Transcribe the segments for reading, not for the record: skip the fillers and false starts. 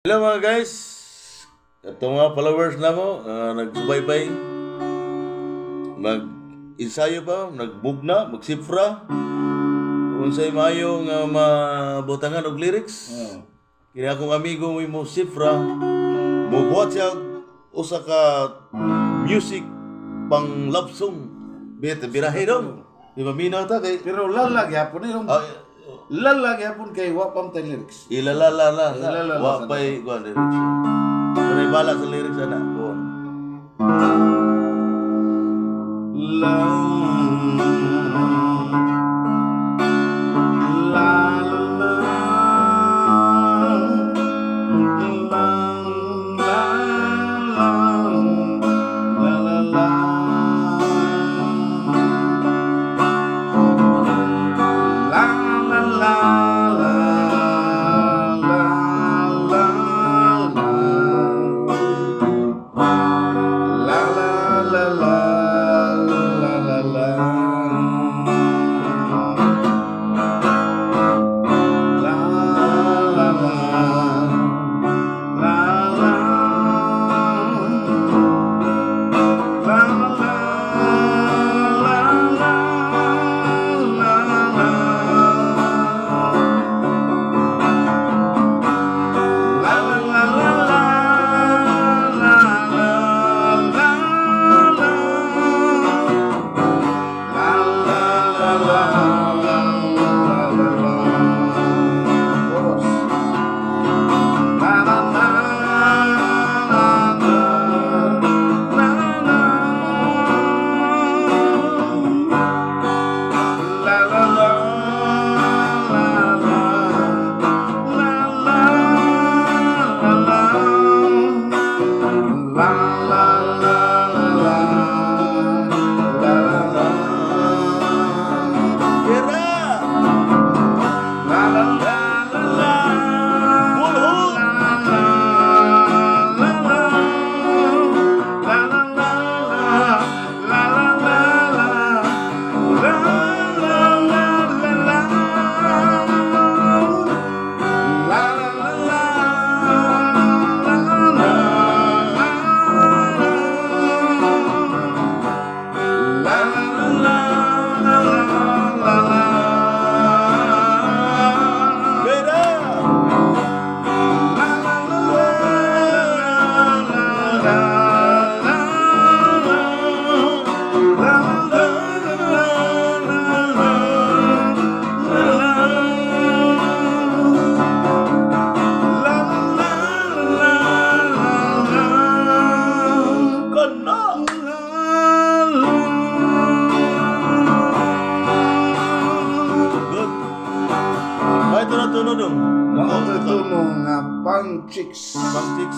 Hello mga guys, ito mga followers na mo, nagsubaybay, mag-ensayo pa, nagbugna, magsifra, kung sa'yo mayo nga mabutangan og lyrics. Kaya akong amigo mo sifra, mubuhat siya usa ka music pang love song. Birahe dong. Di ba minaw ta kay Pero lalag yapon yung lalag yapon kay wa pam tay lyrics. Ilalala, Ilalala wa pa'y kuhan lyrics. Sanay bala sa lyrics ana. Kuhan. Tuno dong. Mao to Tuno nga pang chicks. Pang chicks.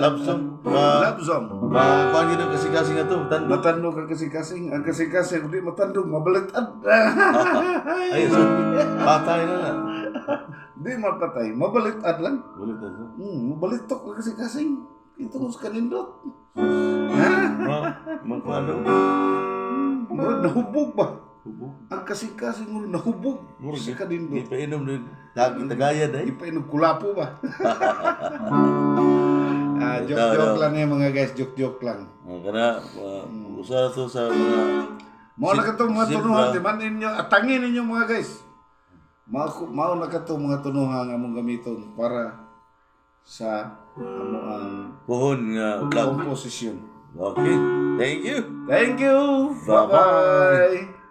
Love song. Love song. Kuhan gina kasi-kasi nga to. Tandog. Matandog ang kasing-kasing. Ang kasing-kasing hindi matandog, mabalitad. Ay, so, patay na na. Di mapatay, mabalitad lang. Balitan na. Mabalitok ang kasing-kasing. Ito ko sa kanindot. Magpaano? Murag nahubog ba? Hubog. Ang kasing-kasing mo nahubog. Murag Sa kanindot. di pa inom din. Tagayan eh. Di pa kulapo ba? Joke-joke lang yan mga guys, joke-joke lang. Kana, usa to sa mga Mao na katong mga tunuhan, di man ninyo, atangin ninyo mga guys. Mao na katong mga tunuhan nga among gamiton para sa amo ang puhon nga vlog. composition. Okay. Thank you. Thank you. Bye-bye. Bye-bye.